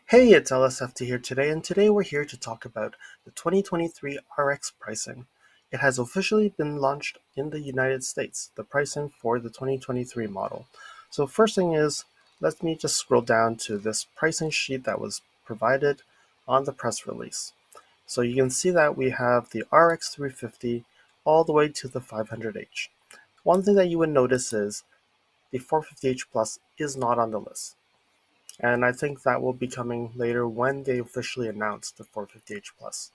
Hey, it's LSFT here today, and today we're here to talk about the 2023 RX pricing. It has officially been launched in the United States, the pricing for the 2023 model. So first thing is, let me just scroll down to this pricing sheet that was provided on the press release. So you can see that we have the RX 350 all the way to the 500H. One thing that you would notice is the 450H Plus is not on the list. And I think that will be coming later when they officially announce the 450H Plus.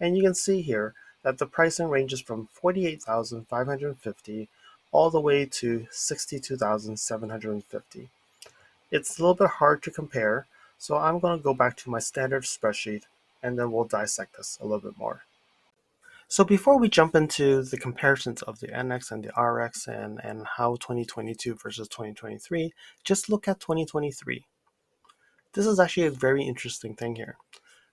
And you can see here that the pricing ranges from 48,550 all the way to 62,750. It's a little bit hard to compare, so I'm going to go back to my standard spreadsheet and then we'll dissect this a little bit more. So before we jump into the comparisons of the NX and the RX and how 2022 versus 2023, just look at 2023. This is actually a very interesting thing here.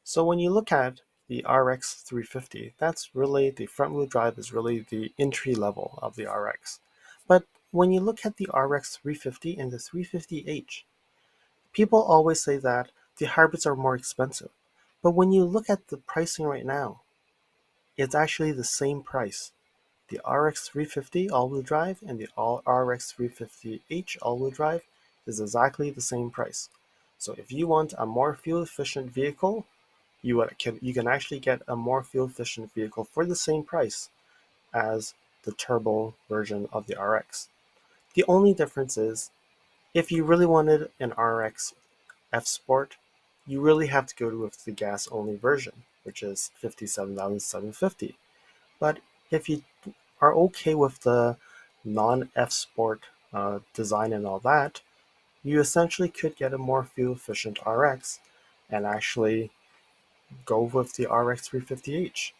So when you look at the RX 350, that's really the front wheel drive is really the entry level of the RX. But when you look at the RX 350 and the 350H, people always say that the hybrids are more expensive. But when you look at the pricing right now, it's actually the same price. The RX 350 all-wheel drive and the RX 350H all-wheel drive is exactly the same price. So if you want a more fuel-efficient vehicle, you can actually get a more fuel-efficient vehicle for the same price as the turbo version of the RX. The only difference is if you really wanted an RX F Sport, you really have to go with the gas-only version, which is 57,750. But if you are okay with the non-F Sport design and all that, you essentially could get a more fuel-efficient RX and actually go with the RX 350H.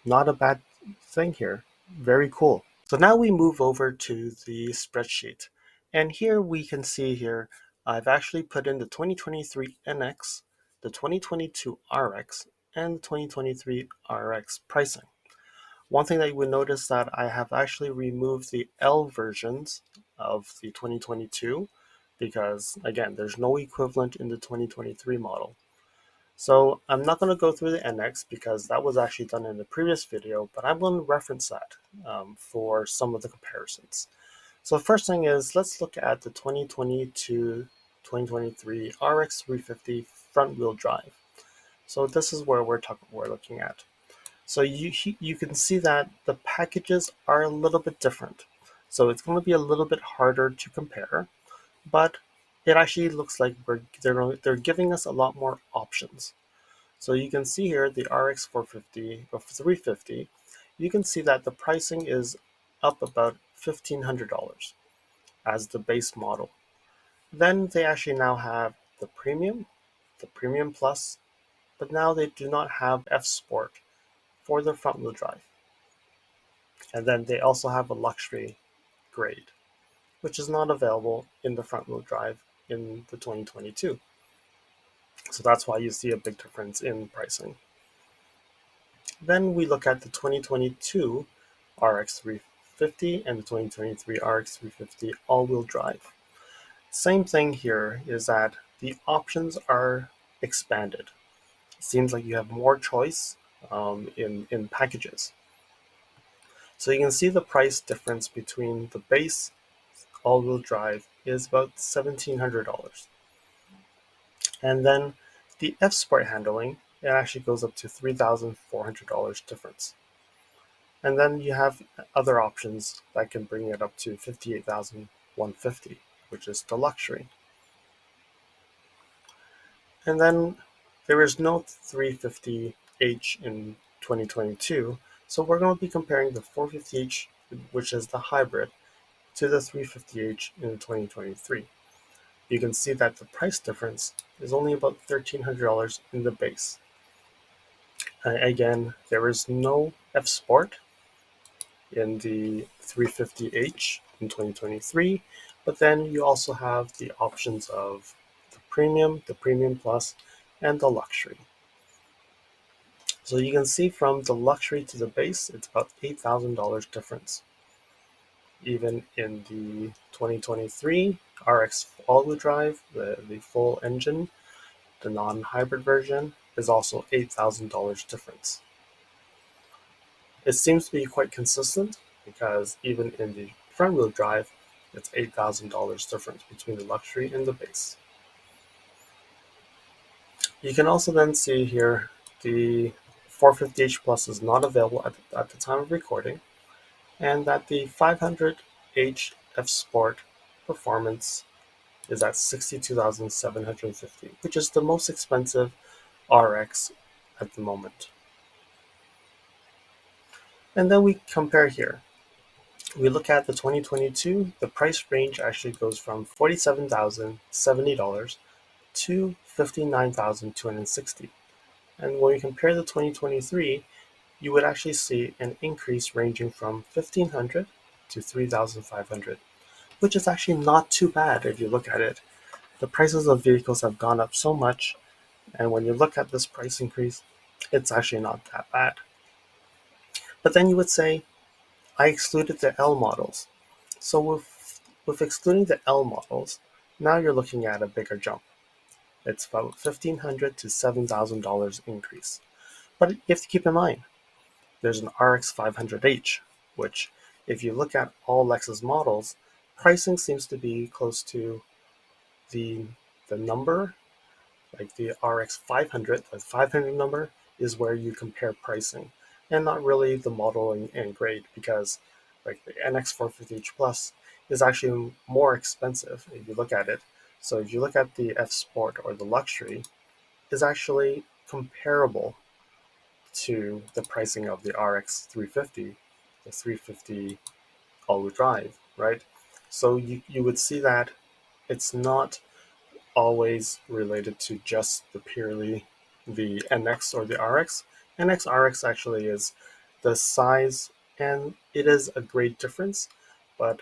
Not a bad thing here. Very cool. So now we move over to the spreadsheet. And here we can see here, I've actually put in the 2023 NX, the 2022 RX, and the 2023 RX pricing. One thing that you would notice that I have actually removed the L versions of the 2022 because, again, there's no equivalent in the 2023 model. So I'm not going to go through the NX because that was actually done in the previous video, but I'm going to reference that for some of the comparisons. So the first thing is, let's look at the 2022-2023 RX 350 front wheel drive. So this is where we're looking at. So you can see that the packages are a little bit different. So it's going to be a little bit harder to compare, but it actually looks like they're giving us a lot more options. So you can see here the RX 450 or 350, you can see that the pricing is up about $1,500 as the base model. Then they actually now have the Premium Plus, but now they do not have F Sport for the front wheel drive. And then they also have a luxury grade, which is not available in the front wheel drive in the 2022. So that's why you see a big difference in pricing. Then we look at the 2022 RX 350 and the 2023 RX 350 all-wheel drive. Same thing here is that the options are expanded. It seems like you have more choice in packages. So you can see the price difference between the base all-wheel drive is about $1,700. And then the F Sport handling, it actually goes up to $3,400 difference. And then you have other options that can bring it up to $58,150, which is the luxury. And then there is no 350H in 2022, so we're going to be comparing the 450H, which is the hybrid, to the 350H in 2023. You can see that the price difference is only about $1,300 in the base. Again, there is no F Sport in the 350H in 2023, but then you also have the options of the Premium Plus, and the luxury. So you can see from the luxury to the base, it's about $8,000 difference. Even in the 2023 RX all-wheel drive, the full engine, The non-hybrid version is also $8,000 difference. It seems to be quite consistent because even in the front-wheel drive, it's $8,000 difference between the luxury and the base. You can also then see here the 450h Plus is not available at the time of recording, and that the 500h F Sport Performance is at $62,750, which is the most expensive RX at the moment. And then we compare here. We look at the 2022, the price range actually goes from $47,070 to $59,260. And when we compare the 2023, you would actually see an increase ranging from $1,500 to $3,500, which is actually not too bad if you look at it. The prices of vehicles have gone up so much, and when you look at this price increase, it's actually not that bad. But then you would say, I excluded the L models. So with excluding the L models, now you're looking at a bigger jump. It's about $1,500 to $7,000 increase. But you have to keep in mind, there's an RX 500h, which if you look at all Lexus models, pricing seems to be close to the number, like the RX 500, the 500 number is where you compare pricing, and not really the model and grade, because like the NX 450h Plus is actually more expensive if you look at it. So if you look at the F Sport or the Luxury, is actually comparable to the pricing of the RX 350, the 350 all-wheel drive, right? So you would see that it's not always related to just the purely the NX or the RX. NX RX actually is the size, and it is a great difference, but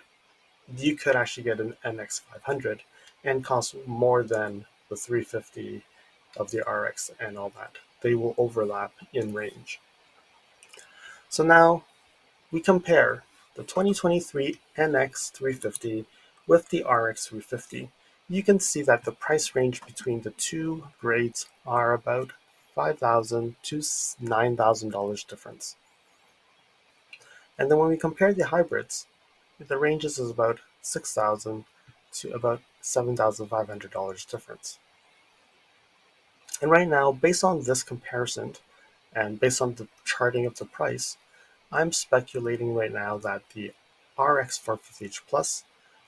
you could actually get an NX 500 and cost more than the 350 of the RX and all that. They will overlap in range. So now we compare the 2023 NX 350 with the RX 350. You can see that the price range between the two grades are about $5,000 to $9,000 difference. And then when we compare the hybrids, the ranges is about $6,000 to about $7,500 difference. And right now, based on this comparison and based on the charting of the price, I'm speculating right now that the RX 450h Plus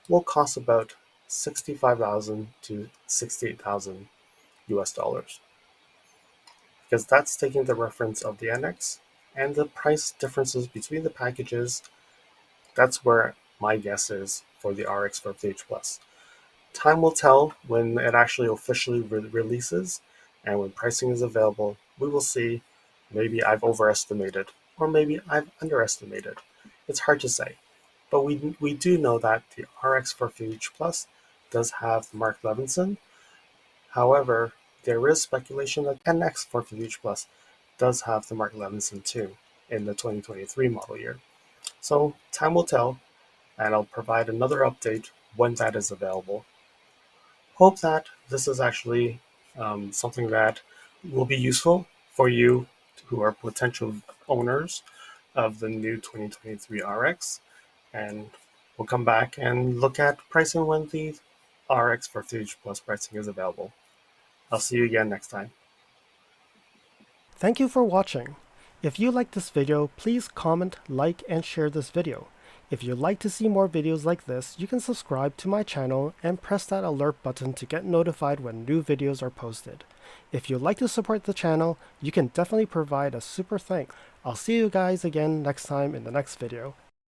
will cost about $65,000 to $68,000 US dollars, because that's taking the reference of the NX and the price differences between the packages. That's where my guess is for the RX 450h Plus. Time will tell when it actually officially releases, and when pricing is available, we will see. Maybe I've overestimated, or maybe I've underestimated. It's hard to say. But we do know that the RX 450h Plus does have Mark Levinson. However, there is speculation that NX 450h Plus does have the Mark Levinson too in the 2023 model year. So time will tell, and I'll provide another update when that is available. Hope that this is actually something that will be useful for you who are potential owners of the new 2023 RX, and we'll come back and look at pricing when the RX 450h Plus pricing is available. I'll see you again next time. Thank you for watching. If you liked this video, please comment, like, and share this video. If you'd like to see more videos like this, you can subscribe to my channel and press that alert button to get notified when new videos are posted. If you'd like to support the channel, you can definitely provide a super thanks. I'll see you guys again next time in the next video.